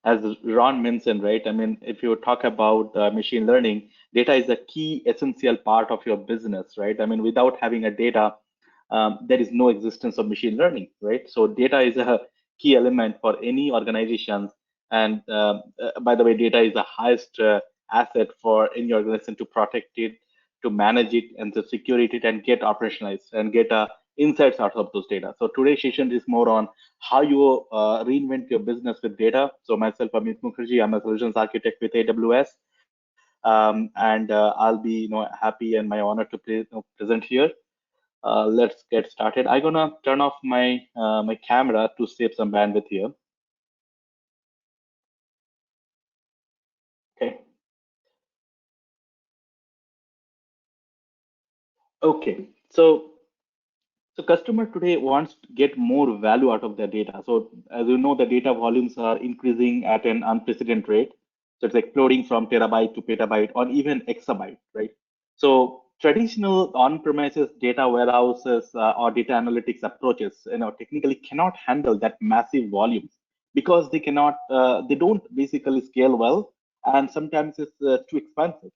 as Ron mentioned, right? I mean, if you talk about machine learning, data is a key essential part of your business, right? I mean, without having a data, there is no existence of machine learning, right? So data is a key element for any organizations. And by the way, data is the highest asset for any organization to protect it, to manage it, and to secure it and get operationalized and get insights out of those data. So today's session is more on how you reinvent your business with data. So myself, Amit Mukherjee, I'm a solutions architect with AWS, and I'll be happy and my honor to present here. Let's get started. I'm gonna turn off my camera to save some bandwidth here. Okay. Okay. So customer today wants to get more value out of their data. So as you know, the data volumes are increasing at an unprecedented rate. So it's exploding from terabyte to petabyte or even exabyte, right? So traditional on-premises data warehouses or data analytics approaches, technically cannot handle that massive volumes because they don't basically scale well, and sometimes it's too expensive.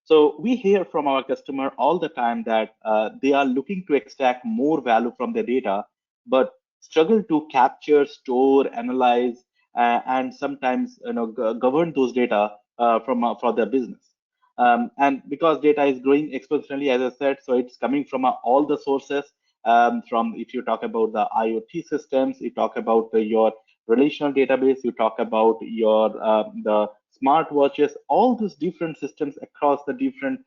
So we hear from our customer all the time that they are looking to extract more value from their data, but struggle to capture, store, analyze, and sometimes govern those data for their business. And because data is growing exponentially, as I said, so it's coming from all the sources. From if you talk about the IoT systems, you talk about your relational database, you talk about your the smartwatches, all these different systems across the different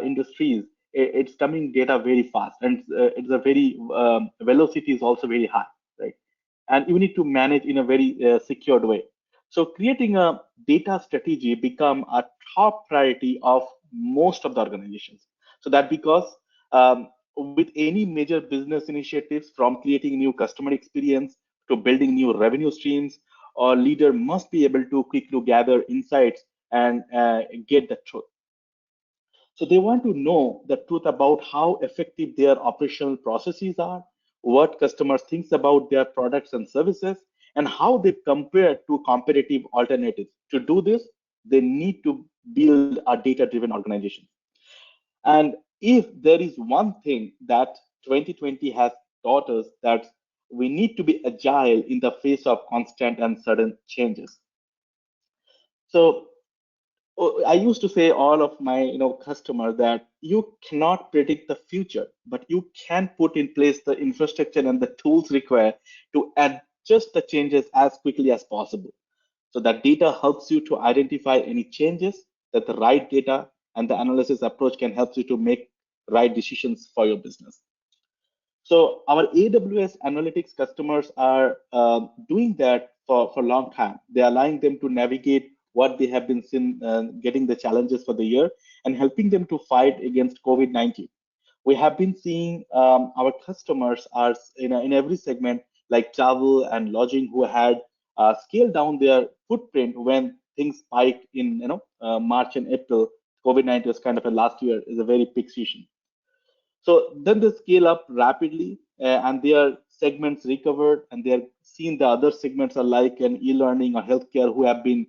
industries. It's coming data very fast, and it's a very velocity is also very high, right? And you need to manage in a very secured way. So creating a data strategy become a top priority of most of the organizations. So that because with any major business initiatives, from creating new customer experience to building new revenue streams, or leader must be able to quickly gather insights and get the truth. So they want to know the truth about how effective their operational processes are, what customers thinks about their products and services, and how they compare to competitive alternatives. To do this, they need to build a data-driven organization. And if there is one thing that 2020 has taught us, that we need to be agile in the face of constant and sudden changes. So I used to say all of my customers that you cannot predict the future, but you can put in place the infrastructure and the tools required to adjust the changes as quickly as possible. So that data helps you to identify any changes, that the right data and the analysis approach can help you to make right decisions for your business. So our AWS analytics customers are doing that for a long time. They are allowing them to navigate what they have been seen, getting the challenges for the year, and helping them to fight against COVID-19. We have been seeing our customers are in every segment, like travel and lodging, who had scaled down their footprint when things spiked in March and April. COVID-19 was kind of a last year is a very peak season. So then they scale up rapidly, and their segments recovered, and they're seeing the other segments are like an e-learning or healthcare, who have been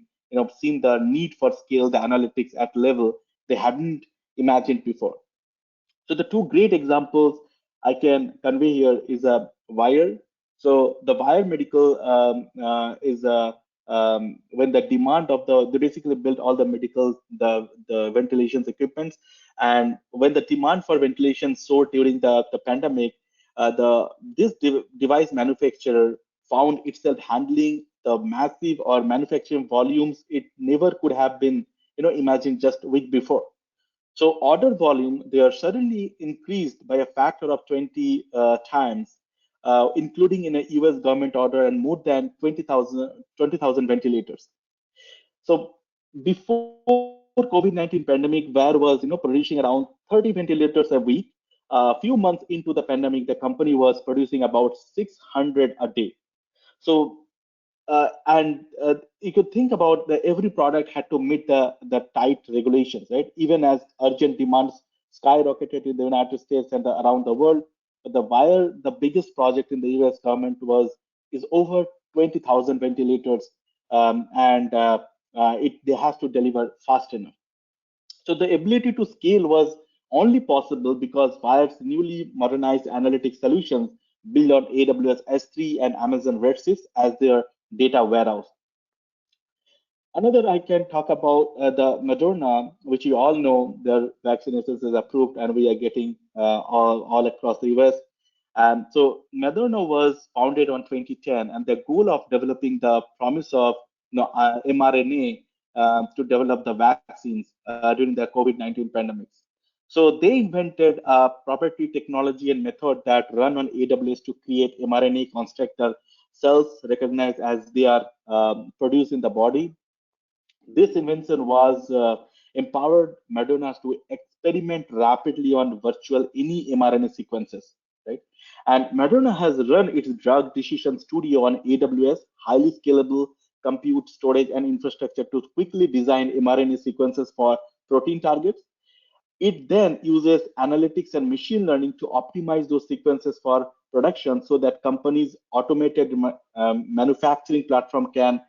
seen the need for scale the analytics at level they hadn't imagined before. So the two great examples I can convey here is a Wire. So the Wire Medical is a when the demand of they basically built all the medical the ventilations equipments, and when the demand for ventilation soared during the pandemic, the this device manufacturer found itself handling the massive or manufacturing volumes it never could have been imagined just a week before. So order volume, they are suddenly increased by a factor of 20 times, including in a US government order and more than 20,000 ventilators. So before COVID-19 pandemic, Ware was producing around 30 ventilators a week. A few months into the pandemic, the company was producing about 600 a day. So and you could think about that every product had to meet the tight regulations, right? Even as urgent demands skyrocketed in the United States and around the world, the Wire, the biggest project in the U.S. government is over 20,000 ventilators and they have to deliver fast enough. So the ability to scale was only possible because Wired's newly modernized analytic solutions built on AWS S3 and Amazon Redshift as their data warehouse. Another I can talk about the Moderna, which you all know, their vaccination is approved and we are getting all across the US. And so Moderna was founded on 2010, and the goal of developing the promise of mRNA to develop the vaccines during the COVID-19 pandemics. So they invented a proprietary technology and method that run on AWS to create mRNA constructor cells recognized as they are produced in the body. This invention was empowered Madonnas to experiment rapidly on virtual any mRNA sequences, right? And Madonna has run its drug decision studio on AWS, highly scalable compute, storage, and infrastructure to quickly design mRNA sequences for protein targets. It then uses analytics and machine learning to optimize those sequences for production so that companies' automated manufacturing platform can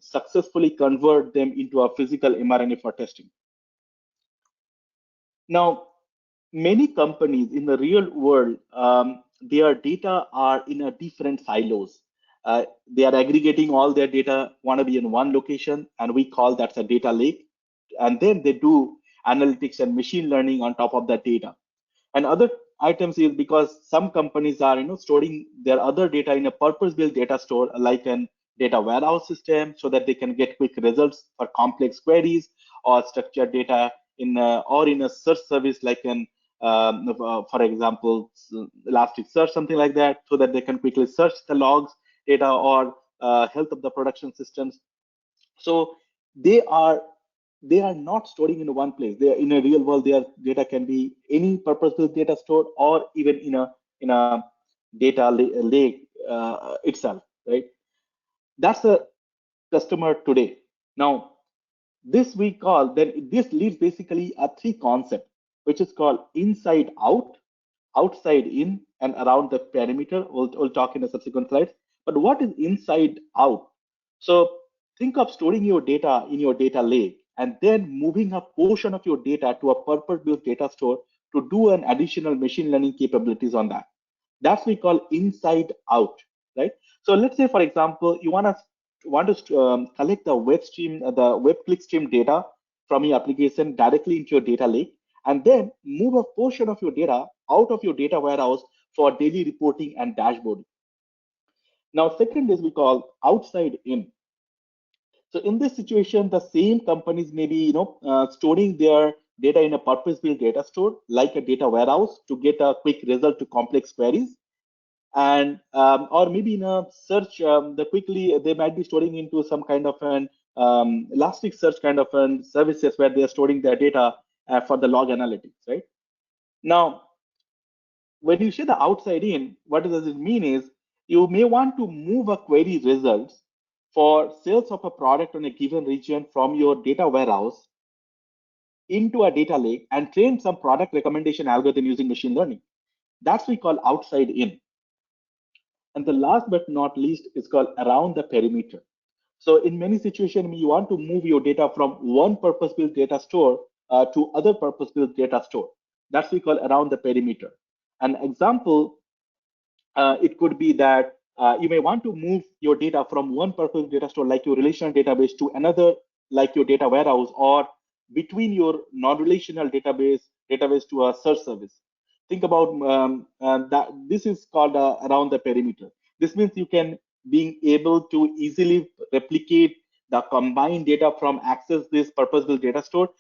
successfully convert them into a physical mRNA for testing. Now, many companies in the real world, their data are in a different silos. They are aggregating all their data, want to be in one location, and we call that a data lake. And then they do analytics and machine learning on top of that data. And other items is because some companies are storing their other data in a purpose-built data store like an data warehouse system so that they can get quick results for complex queries, or structured data in a search service like for example Elasticsearch, something like that, so that they can quickly search the logs data or health of the production systems. So they are they are not storing in one place. They are in a real world. Their data can be any purpose-built data store or even in a data lake itself, right? That's a customer today. Now, this we call then this leads basically a three concept, which is called inside out, outside in, and around the perimeter. We'll talk in the subsequent slides. But what is inside out? So think of storing your data in your data lake and then moving a portion of your data to a purpose-built data store to do an additional machine learning capabilities on that. That's we call inside out, right? So let's say, for example, you want to collect the web stream, the web click stream data from your application directly into your data lake, and then move a portion of your data out of your data warehouse for daily reporting and dashboarding. Now, second is we call outside in. So in this situation, the same companies may be storing their data in a purpose-built data store like a data warehouse to get a quick result to complex queries, and or maybe in a search the quickly they might be storing into some kind of an elastic search kind of an services where they are storing their data for the log analytics, right? Now, when you say the outside in, what does it mean is you may want to move a query results for sales of a product on a given region from your data warehouse into a data lake and train some product recommendation algorithm using machine learning. That's we call outside in. And the last but not least is called around the perimeter. So in many situations, you want to move your data from one purpose-built data store to other purpose-built data store. That's we call around the perimeter. An example, it could be that you may want to move your data from one purpose data store like your relational database to another like your data warehouse, or between your non-relational database to a search service. Think about that. This is called around the perimeter. This means you can being able to easily replicate the combined data from access this purpose-built data store.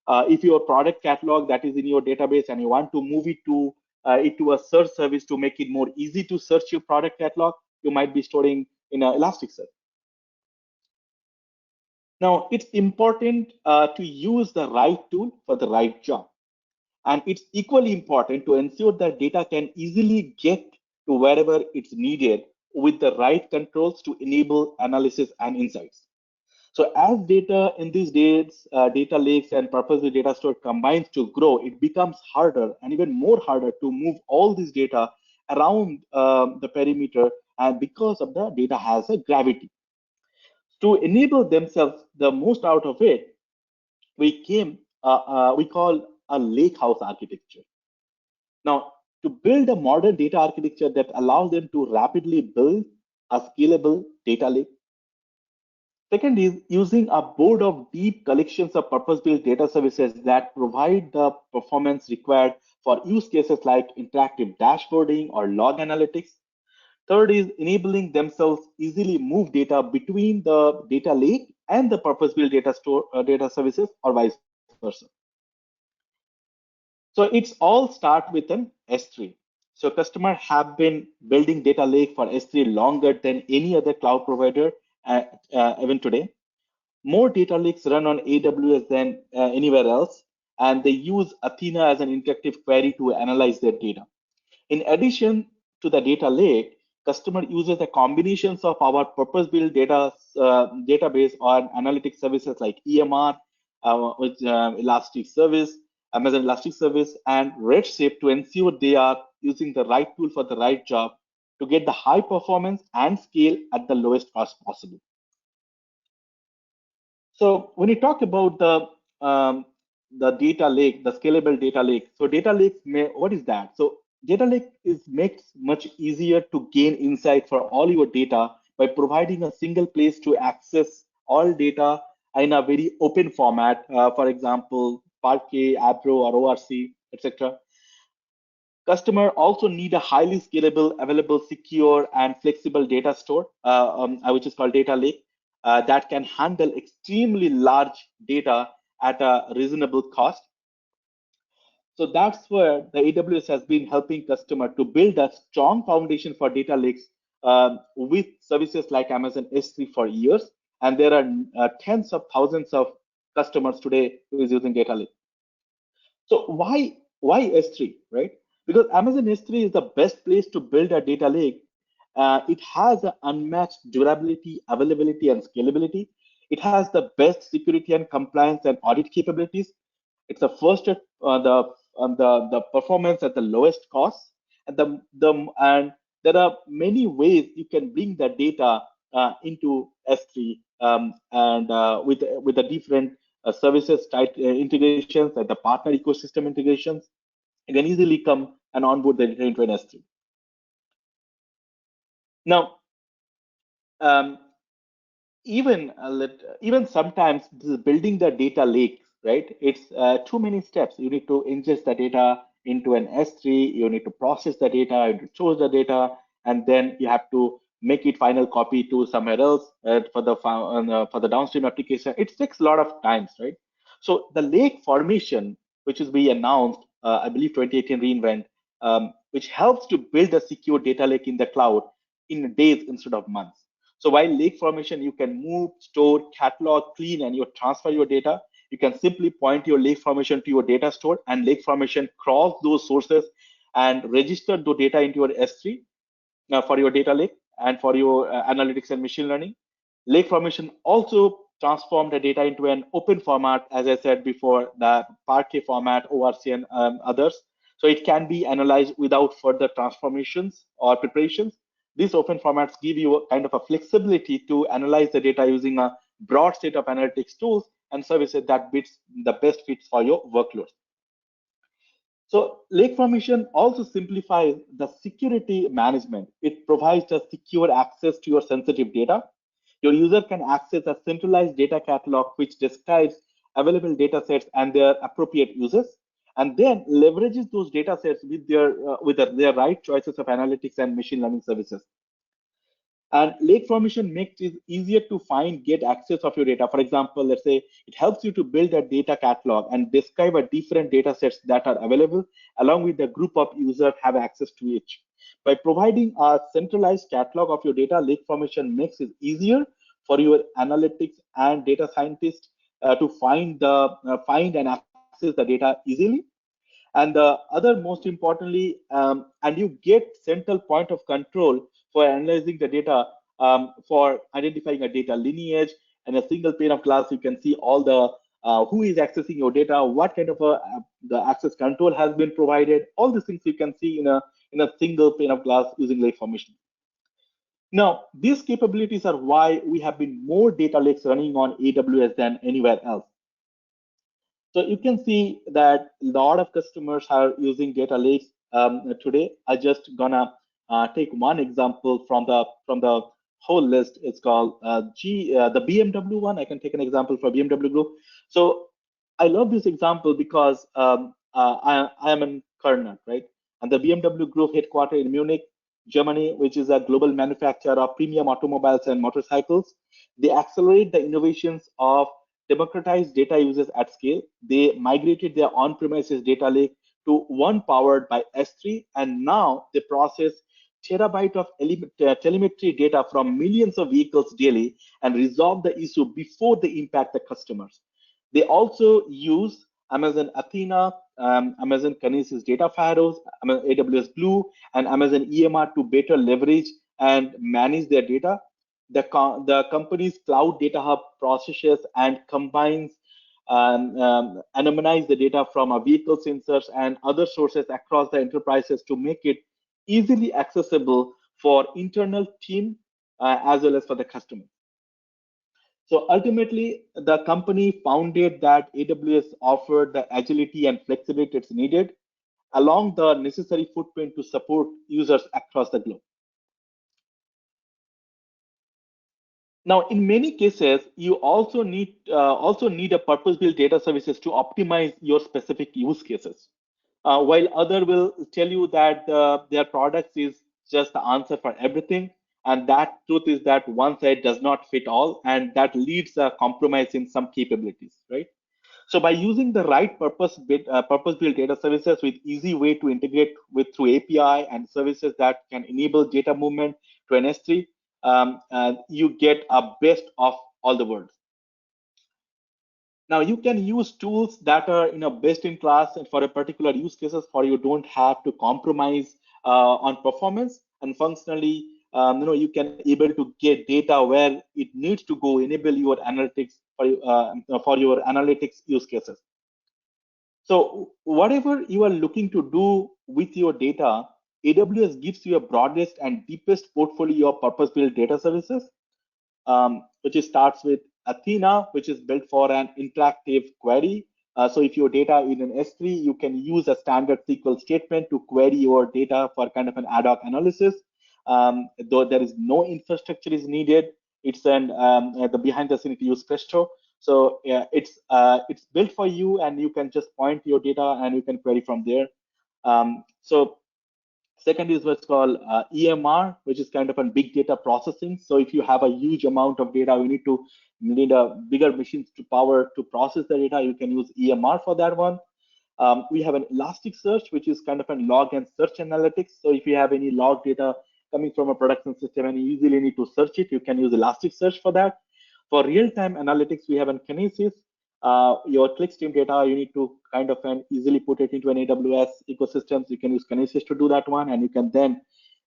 If your product catalog that is in your database and you want to move it to a search service to make it more easy to search your product catalog, you might be storing in Elasticsearch. Now, it's important to use the right tool for the right job. And it's equally important to ensure that data can easily get to wherever it's needed with the right controls to enable analysis and insights. So as data in these days, data lakes and purpose data store combines to grow, it becomes harder and even more harder to move all this data around the perimeter, and because of the data has a gravity. To enable themselves the most out of it, we call a lake house architecture. Now, to build a modern data architecture that allows them to rapidly build a scalable data lake. Second is using a board of deep collections of purpose-built data services that provide the performance required for use cases like interactive dashboarding or log analytics. Third is enabling themselves easily move data between the data lake and the purpose-built data services or vice versa. So it's all start with an S3. So customers have been building data lake for S3 longer than any other cloud provider even today. More data lakes run on AWS than anywhere else, and they use Athena as an interactive query to analyze their data. In addition to the data lake, customer uses the combinations of our purpose-built database or analytic services like EMR, Elastic Service, Amazon Elastic Service, and Redshift to ensure they are using the right tool for the right job to get the high performance and scale at the lowest cost possible. So when you talk about the data lake, the scalable data lake, so data lake, what is that? So data lake is makes much easier to gain insight for all your data by providing a single place to access all data in a very open format. For example, Parquet, Abro, or ORC, etc. Customer also need a highly scalable, available, secure, and flexible data store, which is called data lake, that can handle extremely large data at a reasonable cost. So that's where the AWS has been helping customer to build a strong foundation for data lakes with services like Amazon S3 for years. And there are tens of thousands of customers today who is using data lake. So why S3, right? Because Amazon S3 is the best place to build a data lake. It has an unmatched durability, availability, and scalability. It has the best security and compliance and audit capabilities. It's the first at the performance at the lowest cost, and and there are many ways you can bring the data into S3 and with the different services type integrations and the partner ecosystem integrations. You can easily come and onboard the data into an S3. Now, um, even sometimes this is building the data lake, right? It's too many steps. You need to ingest the data into an S3. You need to process the data, you need to choose the data, and then you have to make it final copy to somewhere else for the downstream application. It takes a lot of times, right? So the lake formation, which is we announced, I believe 2018 reInvent, which helps to build a secure data lake in the cloud in days instead of months. So while lake formation, you can move, store, catalog, clean, and you transfer your data. You can simply point your lake formation to your data store, and lake formation crawls those sources and register the data into your S3 for your data lake and for your analytics and machine learning. Lake formation also transformed the data into an open format, as I said before, the Parquet format, ORC, and others. So it can be analyzed without further transformations or preparations. These open formats give you a kind of a flexibility to analyze the data using a broad set of analytics tools and services that fits the best fits for your workload. So lake formation also simplifies the security management. It provides a secure access to your sensitive data. Your user can access a centralized data catalog which describes available data sets and their appropriate uses, and then leverages those data sets with their right choices of analytics and machine learning services. And lake formation makes it easier to find, get access of your data. For example, let's say it helps you to build a data catalog and describe a different data sets that are available, along with the group of users have access to each. By providing a centralized catalog of your data, lake formation makes it easier for your analytics and data scientists to find and access the data easily. And the other most importantly, and you get central point of control for analyzing the data, for identifying a data lineage and a single pane of glass. You can see all the who is accessing your data, what kind of the access control has been provided. All these things you can see in a single pane of glass using lake formation. Now, these capabilities are why we have been more data lakes running on AWS than anywhere else. So you can see that a lot of customers are using data lakes today. I just gonna take one example from the whole list. It's called the BMW one. I can take an example for BMW Group. So I love this example because I am in Kernel, right? And the BMW Group headquartered in Munich, Germany, which is a global manufacturer of premium automobiles and motorcycles. They accelerate the innovations of democratized data uses at scale. They migrated their on-premises data lake to one powered by S3, and now they process terabyte of telemetry data from millions of vehicles daily and resolve the issue before they impact the customers. They also use Amazon Athena, Amazon Kinesis data pharaohs, AWS Glue, and Amazon EMR to better leverage and manage their data. The company's cloud data hub processes and combines anonymize the data from our vehicle sensors and other sources across the enterprises to make it easily accessible for internal team as well as for the customer. So ultimately, the company founded that AWS offered the agility and flexibility it's needed, along the necessary footprint to support users across the globe. Now, in many cases, you also need a purpose-built data services to optimize your specific use cases. While other will tell you that their products is just the answer for everything, and that truth is that one size does not fit all, and that leads a compromise in some capabilities, right? So by using the right purpose-built data services with easy way to integrate with through API and services that can enable data movement to an S3, you get a best of all the worlds. Now you can use tools that are best in class and for a particular use cases for you don't have to compromise on performance and functionally. You can able to get data where it needs to go, enable your analytics for your analytics use cases. So whatever you are looking to do with your data, AWS gives you a broadest and deepest portfolio of purpose-built data services, which starts with Athena, which is built for an interactive query. So if your data is in S3, you can use a standard SQL statement to query your data for kind of an ad hoc analysis. Though there is no infrastructure is needed, it's the behind the scene to use Presto. So yeah, it's built for you, and you can just point your data and you can query from there. So second is what's called EMR, which is kind of a big data processing. So if you have a huge amount of data, you need a bigger machines to power to process the data. You can use EMR for that one. We have an Elasticsearch, which is kind of a log and search analytics. So if you have any log data coming from a production system and you usually need to search it, you can use Elasticsearch for that. For real-time analytics, we have an Kinesis. Your clickstream data, you need to kind of easily put it into an AWS ecosystem. So you can use Kinesis to do that one, and you can then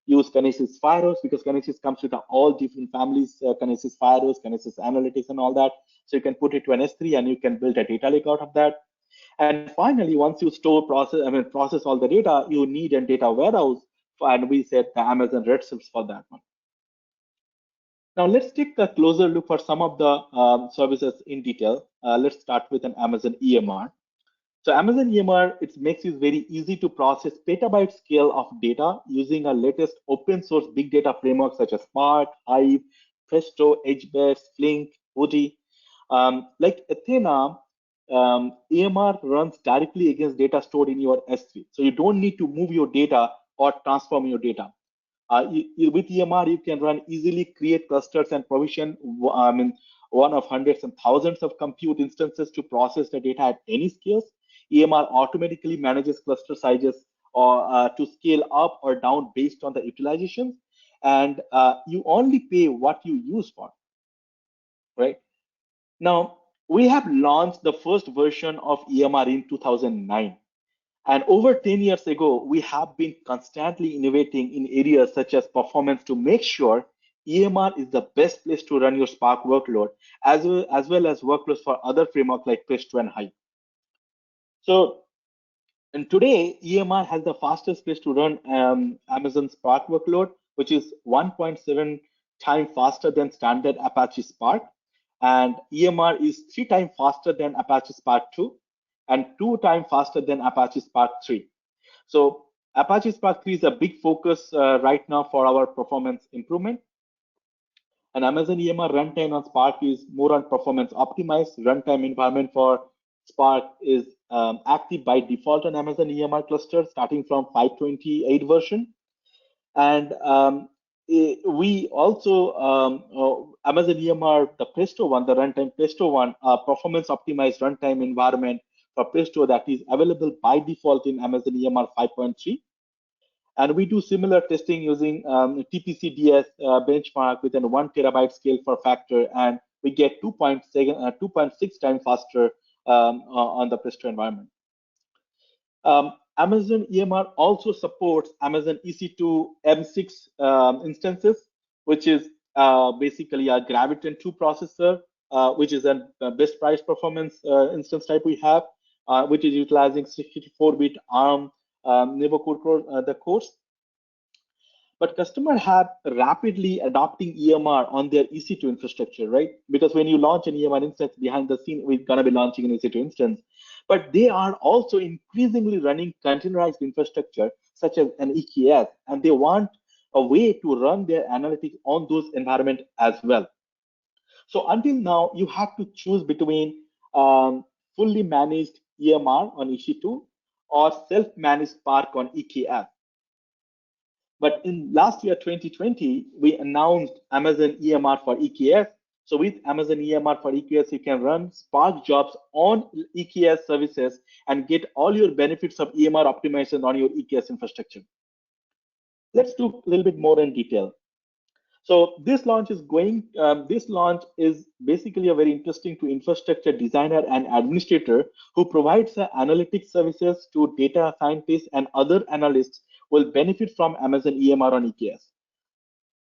use Kinesis Firos because Kinesis comes with all different families, Kinesis Firos, Kinesis Analytics, and all that. So you can put it to an S3 and you can build a data lake out of that. And finally, once you process all the data, you need a data warehouse, and we said the Amazon Redshift for that one. Now let's take a closer look for some of the services in detail. Let's start with an Amazon EMR. So Amazon EMR, it makes it very easy to process petabyte scale of data using a latest open source big data framework such as Spark, Hive, Presto, HBase, Flink, Woody. Like Athena, EMR runs directly against data stored in your S3. So you don't need to move your data or transform your data. With EMR, you can run easily, create clusters and provision one of hundreds and thousands of compute instances to process the data at any scales. EMR automatically manages cluster sizes or to scale up or down based on the utilization, and you only pay what you use for, right? Now, we have launched the first version of EMR in 2009. And over 10 years ago, we have been constantly innovating in areas such as performance to make sure EMR is the best place to run your Spark workload, as well as workloads for other frameworks like Presto and Hive. So, and today, EMR has the fastest place to run Amazon Spark workload, which is 1.7 times faster than standard Apache Spark, and EMR is 3 times faster than Apache Spark 2, and 2 times faster than Apache Spark 3. So Apache Spark 3 is a big focus right now for our performance improvement. And Amazon EMR runtime on Spark is more on performance optimized. Runtime environment for Spark is active by default on Amazon EMR cluster starting from 528 version. And we also, Amazon EMR, the Presto one, the runtime Presto one, performance optimized runtime environment for Presto that is available by default in Amazon EMR 5.3. And we do similar testing using TPC-DS benchmark with a 1 TB scale for factor, and we get 2.6 times faster on the Presto environment. Amazon EMR also supports Amazon EC2 M6 instances, which is basically a Graviton 2 processor, which is a best price performance instance type we have, which is utilizing 64-bit ARM neighborhood core, the cores. But customers have rapidly adopting EMR on their EC2 infrastructure, right? Because when you launch an EMR instance behind the scene, we're gonna be launching an EC2 instance. But they are also increasingly running containerized infrastructure, such as an EKS, and they want a way to run their analytics on those environments as well. So until now, you have to choose between fully managed EMR on EC2 or self-managed Spark on EKS. But in last year, 2020, we announced Amazon EMR for EKS. So with Amazon EMR for EKS, you can run Spark jobs on EKS services and get all your benefits of EMR optimization on your EKS infrastructure. Let's do a little bit more in detail. So this launch is basically a very interesting to infrastructure designer and administrator who provides analytics services to data scientists and other analysts will benefit from Amazon EMR on EKS.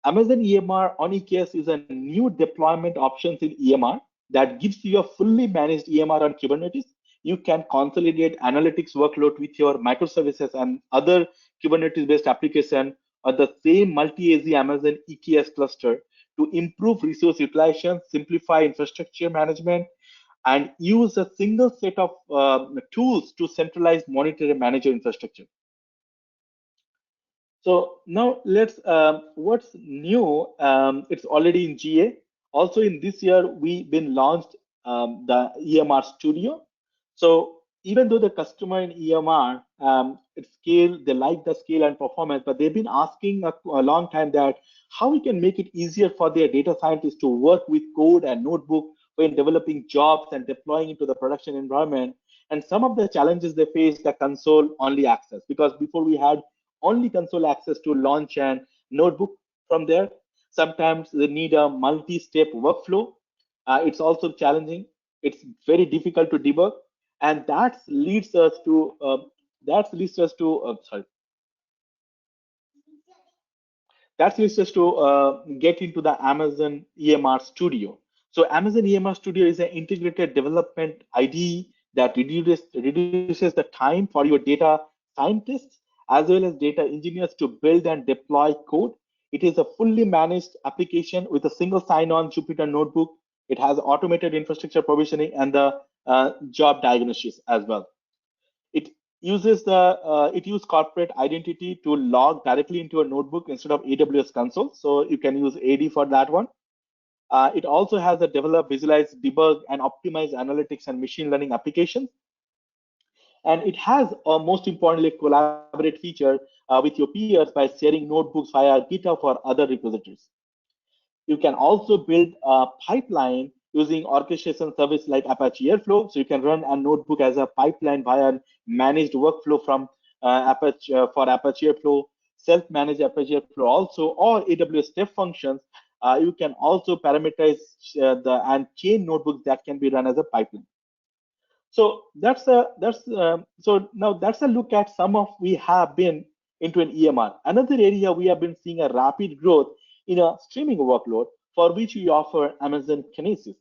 Amazon EMR on EKS is a new deployment options in EMR that gives you a fully managed EMR on Kubernetes. You can consolidate analytics workload with your microservices and other Kubernetes-based application on the same multi-AZ Amazon EKS cluster to improve resource utilization, simplify infrastructure management, and use a single set of tools to centralize, monitor, and manage your infrastructure. So now let's, what's new? It's already in GA. Also in this year, we've been launched the EMR Studio. So even though the customer in EMR, they like the scale and performance, but they've been asking a long time that how we can make it easier for their data scientists to work with code and notebook when developing jobs and deploying into the production environment. And some of the challenges they face the console only access, because before we had only console access to launch and notebook from there. Sometimes they need a multi-step workflow. It's also challenging. It's very difficult to debug, and that leads us to sorry. That leads us to get into the Amazon EMR Studio. So Amazon EMR Studio is an integrated development IDE that reduces the time for your data scientists as well as data engineers to build and deploy code. It is a fully managed application with a single sign-on Jupyter notebook. It has automated infrastructure provisioning and the job diagnosis as well. It uses corporate identity to log directly into a notebook instead of AWS console. So you can use AD for that one. It also has a develop, visualize, debug, and optimize analytics and machine learning applications. And it has, most importantly, collaborate feature with your peers by sharing notebooks via GitHub or other repositories. You can also build a pipeline using orchestration service like Apache Airflow. So you can run a notebook as a pipeline via managed workflow from Apache for Apache Airflow, self-managed Apache Airflow also, or AWS step functions. You can also parameterize and chain notebooks that can be run as a pipeline. So so now that's a look at some of we have been into an EMR. Another area we have been seeing a rapid growth in a streaming workload for which we offer Amazon Kinesis.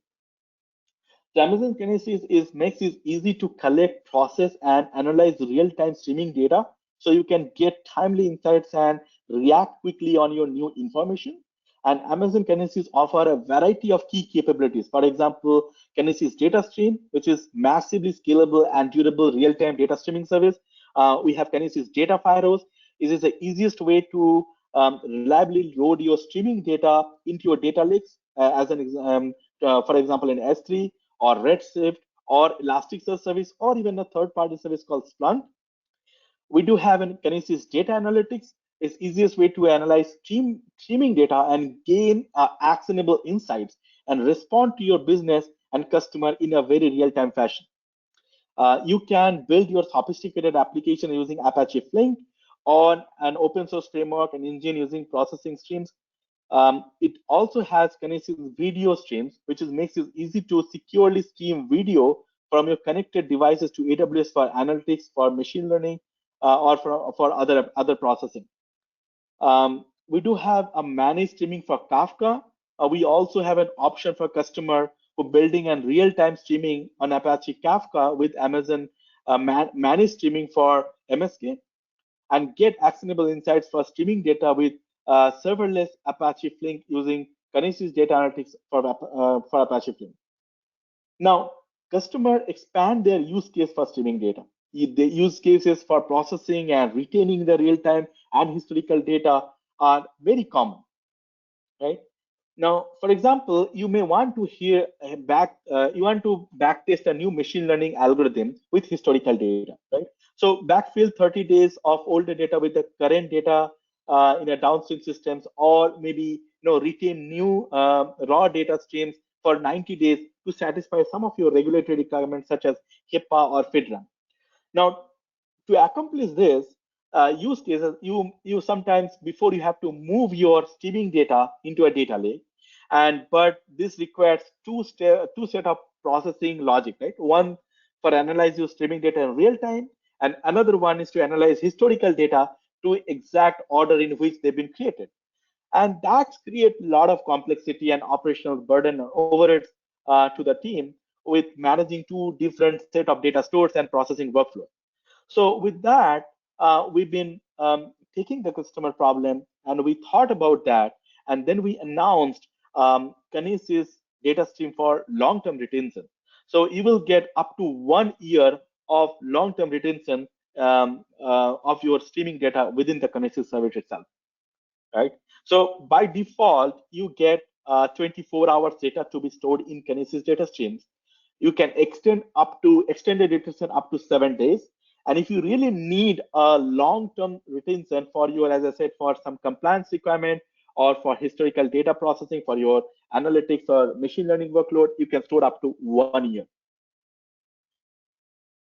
The Amazon Kinesis makes it easy to collect, process, and analyze real-time streaming data so you can get timely insights and react quickly on your new information. And Amazon Kinesis offer a variety of key capabilities. For example, Kinesis Data Stream, which is massively scalable and durable real-time data streaming service. We have Kinesis Data Firehose. This is the easiest way to reliably load your streaming data into your data lakes, for example, in S3 or Redshift or Elasticsearch service, or even a third-party service called Splunk. We do have in Kinesis data analytics. It's easiest way to analyze streaming data and gain actionable insights and respond to your business and customer in a very real-time fashion. You can build your sophisticated application using Apache Flink on an open source framework and engine using processing streams. It also has Kinesis video streams, which makes it easy to securely stream video from your connected devices to AWS for analytics, for machine learning, or for other processing. We do have a managed streaming for Kafka. We also have an option for customer who building and real-time streaming on Apache Kafka with Amazon managed streaming for MSK, and get actionable insights for streaming data with serverless Apache Flink using Kinesis Data Analytics for Apache Flink. Now, customer expand their use case for streaming data. The use cases for processing and retaining the real-time and historical data are very common, right? Now, for example, you may want to you want to backtest a new machine learning algorithm with historical data, right? So backfill 30 days of older data with the current data in a downstream systems, or maybe retain new raw data streams for 90 days to satisfy some of your regulatory requirements such as HIPAA or FIDRA. Now, to accomplish this use cases, you sometimes before you have to move your streaming data into a data lake, but this requires two set of processing logic, right? One for analyze your streaming data in real time, and another one is to analyze historical data to exact order in which they've been created, and that's create a lot of complexity and operational burden over it to the team with managing two different set of data stores and processing workflow. So with that, we've been taking the customer problem and we thought about that, and then we announced Kinesis data stream for long-term retention. So you will get up to 1 year of long-term retention of your streaming data within the Kinesis service itself, right? So by default, you get 24 hours data to be stored in Kinesis data streams. You can extend the retention up to 7 days. And if you really need a long-term retention for your, as I said, for some compliance requirement or for historical data processing for your analytics or machine learning workload, you can store up to 1 year.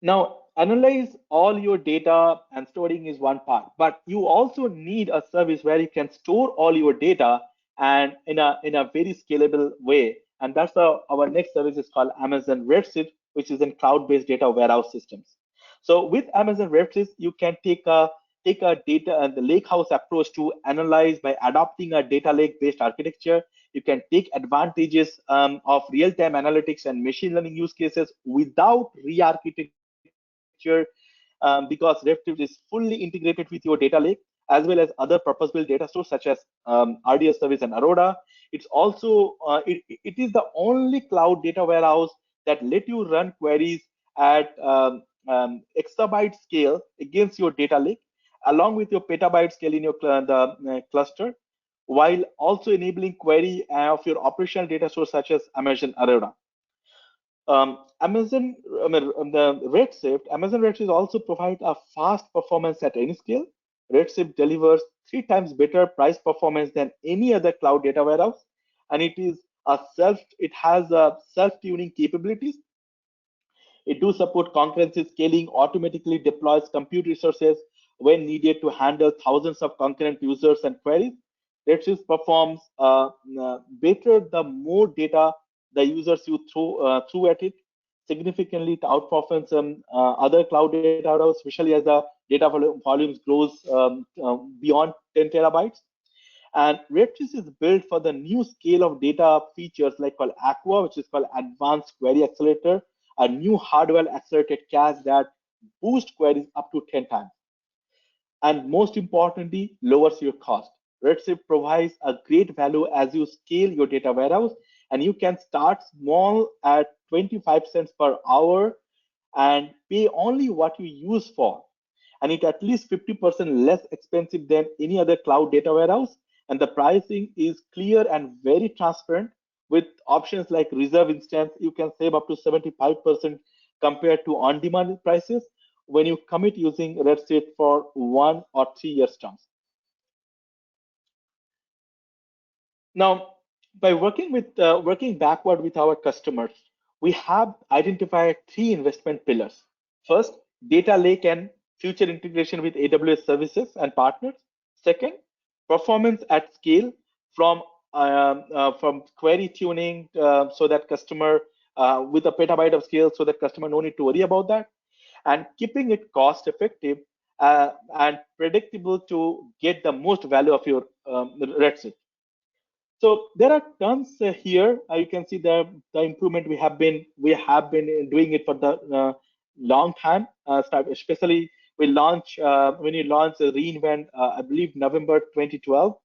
Now, analyze all your data and storing is one part, but you also need a service where you can store all your data and in a very scalable way. And that's our next service is called Amazon Redshift, which is in cloud-based data warehouse systems. So with Amazon Redshift, you can take a data and the lakehouse approach to analyze by adopting a data lake-based architecture. You can take advantages of real-time analytics and machine learning use cases without re-architecture, because Redshift is fully integrated with your data lake, as well as other purpose-built data stores such as RDS service and Aurora. It's also it is the only cloud data warehouse that let you run queries at exabyte scale against your data lake, along with your petabyte scale in your cluster, while also enabling query of your operational data source such as Amazon Aurora. Amazon Redshift also provides a fast performance at any scale. Redshift delivers 3 times better price performance than any other cloud data warehouse, and it has a self-tuning capabilities. It do support concurrency scaling, automatically deploys compute resources when needed to handle thousands of concurrent users and queries. Redshift performs better the more data the users you throw at it. Significantly, it outperforms other cloud data routes, especially as the data volumes grows beyond 10 terabytes. And Redshift is built for the new scale of data features like called Aqua, which is called Advanced Query Accelerator, a new hardware accelerated cache that boosts queries up to 10 times. And most importantly, lowers your cost. Redshift provides a great value as you scale your data warehouse, and you can start small at 25 cents per hour and pay only what you use for. And it at least 50% less expensive than any other cloud data warehouse. And the pricing is clear and very transparent with options like reserve instance. You can save up to 75% compared to on-demand prices when you commit using Redshift for 1 or 3 years terms. Now, by working backward with our customers, we have identified three investment pillars. First, data lake and future integration with AWS services and partners. Second, performance at scale from from query tuning so that customer with a petabyte of scale, so that customer no need to worry about that, and keeping it cost effective and predictable to get the most value of your Redshift. So there are tons here. You can see the improvement we have been doing it for the long time. Especially we launch when you launch Reinvent, I believe November 2012,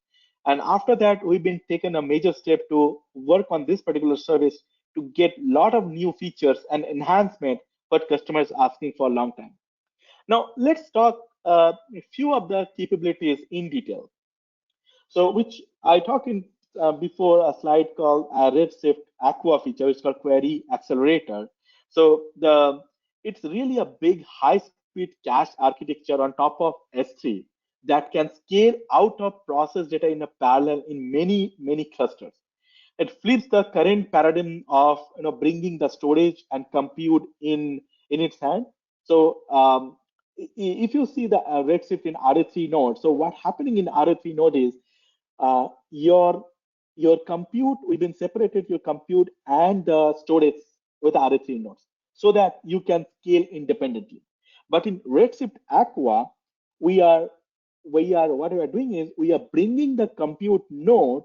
and after that we've been taken a major step to work on this particular service to get a lot of new features and enhancement what customers asking for a long time. Now let's talk a few of the capabilities in detail. So, which I talked in before a slide called Redshift Aqua feature, it's called Query Accelerator. So it's really a big high-speed cache architecture on top of S3 that can scale out of process data in a parallel in many clusters. It flips the current paradigm of bringing the storage and compute in its hand. So if you see the Redshift in RA3 node, so what happening in RA3 node is uh, your your compute, we've been separated your compute and the storage with RA3 nodes so that you can scale independently. But in Redshift Aqua, we are what we are doing is we are bringing the compute node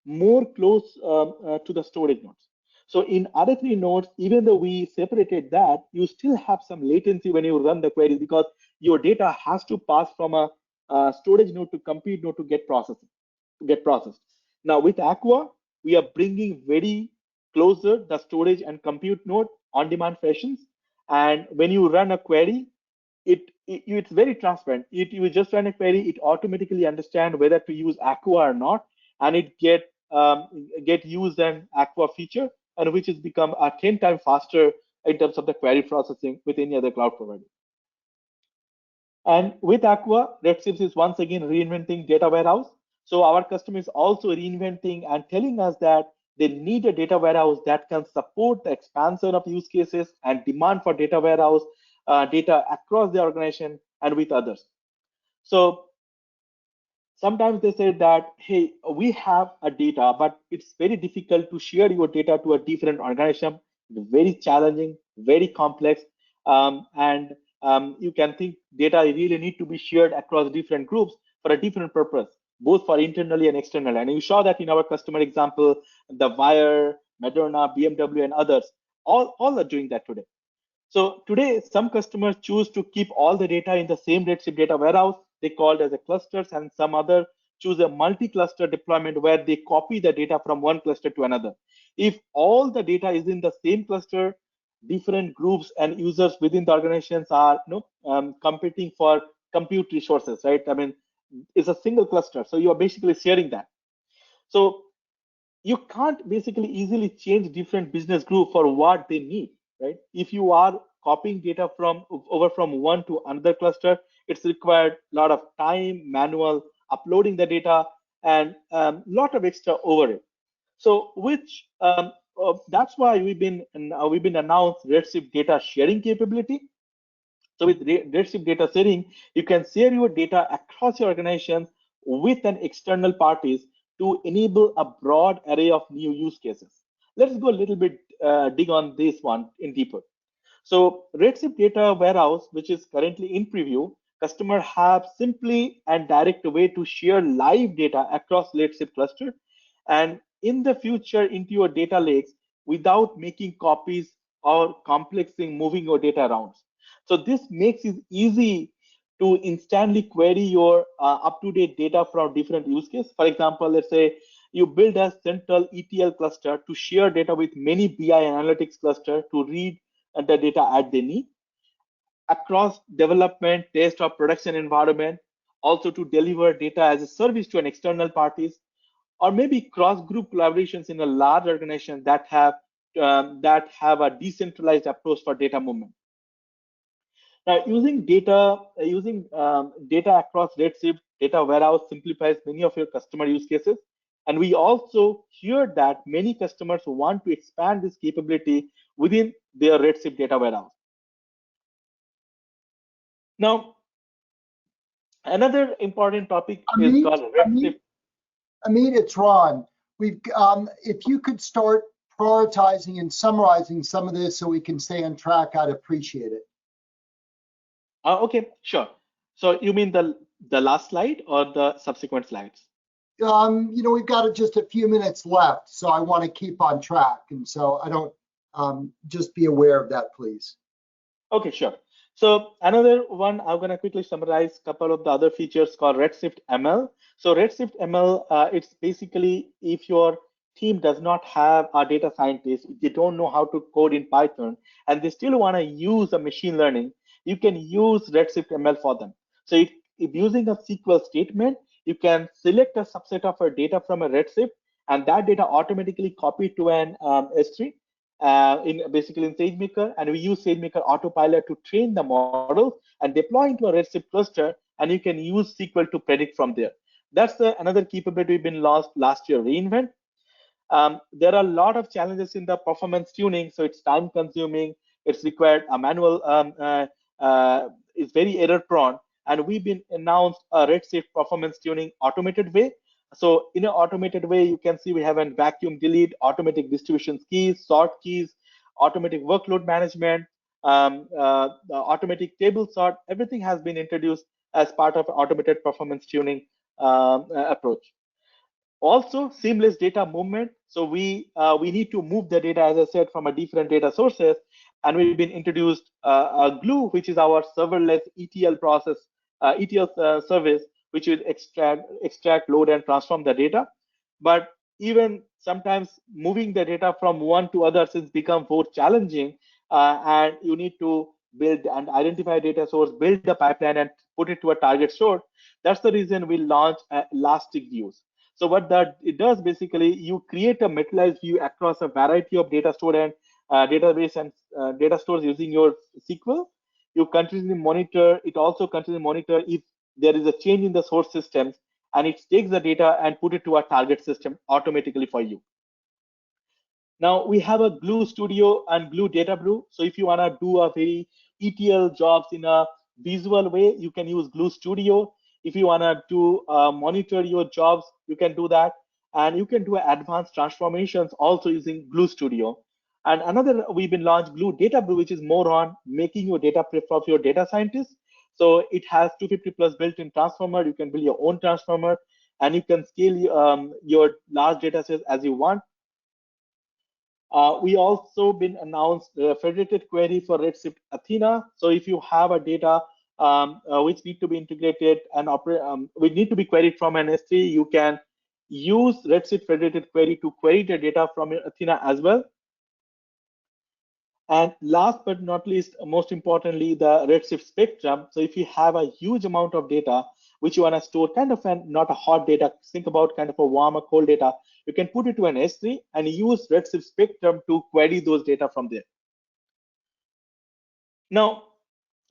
more close to the storage nodes. So in RA3 nodes, even though we separated that, you still have some latency when you run the queries because your data has to pass from a storage node to compute node to get processed. Now with Aqua, we are bringing very closer the storage and compute node on demand fashions. And when you run a query, it's very transparent. You just run a query, it automatically understand whether to use Aqua or not, and it get used an Aqua feature, and which has become a 10 times faster in terms of the query processing with any other cloud provider. And with Aqua, Redshift is once again reinventing data warehouse. So our customer is also reinventing and telling us that they need a data warehouse that can support the expansion of use cases and demand for data warehouse data across the organization and with others. So sometimes they say that, hey, we have a data, but it's very difficult to share your data to a different organization. It's very challenging, very complex, and you can think data really need to be shared across different groups for a different purpose, both for internally and externally. And you saw that in our customer example, the Wire, Moderna, BMW, and others, all are doing that today. So today, some customers choose to keep all the data in the same Redshift data warehouse. They call it as a clusters, and some other choose a multi-cluster deployment where they copy the data from one cluster to another. If all the data is in the same cluster, different groups and users within the organizations are competing for compute resources, right? I mean, it's a single cluster, so you are basically sharing that. So you can't basically easily change different business group for what they need, right? If you are copying data from over from one to another cluster, it's required a lot of time, manual uploading the data, and a lot of extra overhead. So which that's why we've been announced Redshift data sharing capability. So with Redshift data sharing, you can share your data across your organizations with an external parties to enable a broad array of new use cases. Let's go a little bit dig on this one in deeper. So Redshift data warehouse, which is currently in preview, customer have simply and direct way to share live data across Redshift cluster and in the future into your data lakes without making copies or complexing moving your data around. So this makes it easy to instantly query your up-to-date data from different use cases. For example, let's say you build a central ETL cluster to share data with many BI analytics cluster to read the data as they need across development, test, or production environment, also to deliver data as a service to an external parties, or maybe cross-group collaborations in a large organization that have a decentralized approach for data movement. Now, using data across Redshift data warehouse simplifies many of your customer use cases. And we also hear that many customers want to expand this capability within their Redshift data warehouse. Now, another important topic is Amit, called Redshift. Amit, it's Ron. If you could start prioritizing and summarizing some of this so we can stay on track, I'd appreciate it. Okay, sure. So you mean the last slide or the subsequent slides? We've got just a few minutes left, so I want to keep on track, and so I don't just be aware of that, please. Okay, sure. So another one, I'm going to quickly summarize a couple of the other features called Redshift ML. So Redshift ML, it's basically if your team does not have a data scientist, they don't know how to code in Python, and they still want to use a machine learning, you can use Redshift ML for them. So if using a SQL statement, you can select a subset of our data from a Redshift, and that data automatically copied to an S3 in basically in SageMaker, and we use SageMaker Autopilot to train the models and deploy into a Redshift cluster, and you can use SQL to predict from there. That's another capability we've been launched last year, Reinvent. There are a lot of challenges in the performance tuning, so it's time consuming, it's required a manual, it's very error prone, and we've been announced a Redshift performance tuning automated way. So in an automated way, you can see we have a vacuum delete, automatic distribution keys, sort keys, automatic workload management, the automatic table sort. Everything has been introduced as part of automated performance tuning approach. Also, seamless data movement. So we need to move the data, as I said, from a different data sources, and we've been introduced Glue, which is our serverless ETL process, ETL service, which will extract, load, and transform the data. But even sometimes moving the data from one to others has become more challenging, and you need to build and identify data source, build the pipeline, and put it to a target store. That's the reason we launched Elastic Views. So what that it does basically, you create a materialized view across a variety of data store and database and data stores using your SQL. You continuously monitor. It also continuously monitor if there is a change in the source systems, and it takes the data and put it to a target system automatically for you. Now we have a Glue Studio and Glue Data Brew. So if you want to do a very ETL jobs in a visual way, you can use Glue Studio. If you want to do monitor your jobs, you can do that. And you can do advanced transformations also using Glue Studio. And another, we've been launched Glue Data Brew, which is more on making your data prep of your data scientists. So it has 250 plus built-in transformer. You can build your own transformer, and you can scale your large data sets as you want. We also been announced the federated query for Redshift Athena. So if you have a data which need to be integrated and which need to be queried from an S3, you can use Redshift federated query to query the data from your Athena as well. And last but not least, most importantly, the Redshift spectrum. So if you have a huge amount of data which you want to store, kind of not a hot data, think about kind of a warm or cold data, you can put it to an S3 and use Redshift spectrum to query those data from there. Now,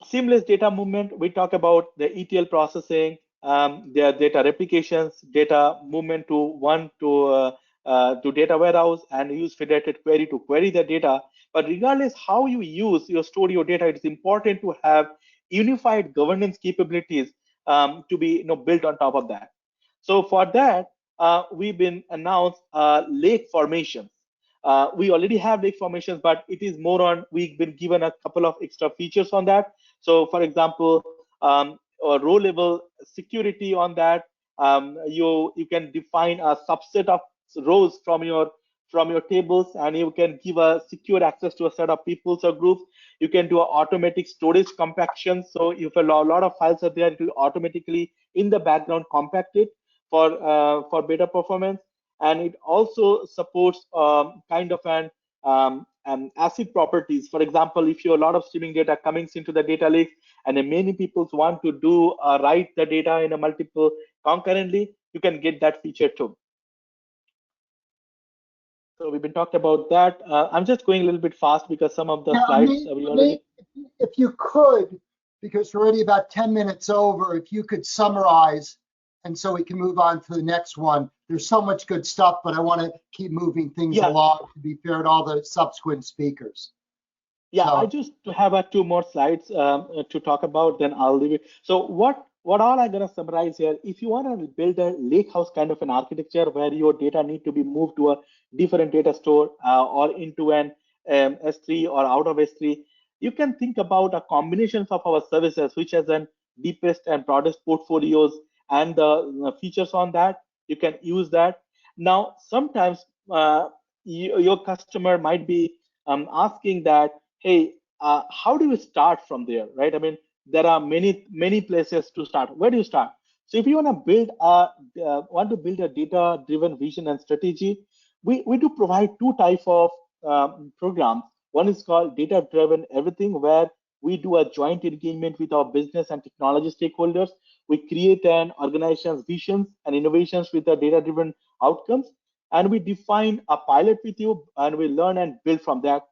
seamless data movement, we talk about the ETL processing, their data replications, data movement to to data warehouse, and use federated query to query the data. But regardless how you use your store your data, it's important to have unified governance capabilities to be built on top of that. So for that, we've been announced lake formations. We already have lake formations, but it is more on, we've been given a couple of extra features on that. So for example, row level security on that. You can define a subset of rows from from your tables, and you can give a secure access to a set of peoples or groups. You can do a automatic storage compaction. So if a lot of files are there, it will automatically in the background compact it for better performance. And it also supports kind of an ACID properties. For example, if you a lot of streaming data coming into the data lake, and then many people want to do write the data in a multiple concurrently, you can get that feature too. So we've been talking about that. I'm just going a little bit fast because some of the Yeah, slides we already. if you could, because we're already about 10 minutes over, if you could summarize, and so we can move on to the next one. There's so much good stuff, but I want to keep moving things Yeah, along to be fair to all the subsequent speakers. yeah, I So, just have two more slides to talk about, then I'll leave it. So what all I'm gonna summarize here, if you want to build a lakehouse kind of an architecture where your data need to be moved to a different data store or into an S3 or out of S3, you can think about a combination of our services, which has an deepest and broadest portfolios and the features on that. You can use that. Now, sometimes your customer might be asking that, hey, how do you start from there, right? I mean, there are many places to start. Where do you start? So if you want to build a data driven vision and strategy, we do provide two type of programs. One is called data driven everything, where we do a joint engagement with our business and technology stakeholders. We create an organization's visions and innovations with the data driven outcomes, and we define a pilot with you, and we learn and build from that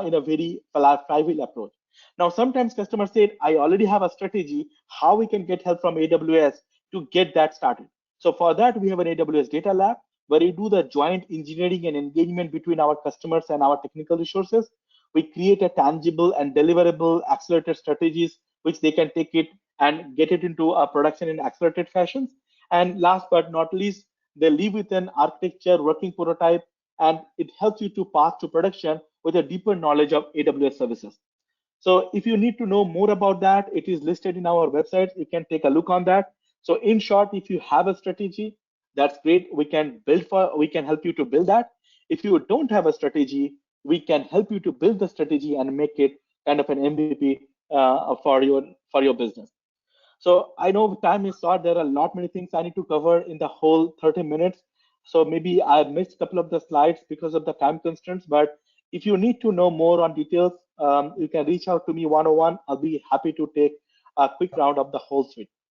in a very flywheel approach. Now, sometimes customers say, I already have a strategy, how we can get help from AWS to get that started. So for that, we have an AWS data lab where we do the joint engineering and engagement between our customers and our technical resources. We create a tangible and deliverable accelerated strategies, which they can take it and get it into a production in accelerated fashions. And last but not least, they live with an architecture working prototype, and it helps you to pass to production with a deeper knowledge of AWS services. So if you need to know more about that, it is listed in our website. You can take a look on that. So in short, if you have a strategy, that's great. We can help you to build that. If you don't have a strategy, we can help you to build the strategy and make it kind of an MVP for your business. So I know time is short. There are a lot many things I need to cover in the whole 30 minutes. So maybe I missed a couple of the slides because of the time constraints. But if you need to know more on details, you can reach out to me one-on-one. I'll be happy to take a quick round of the whole suite.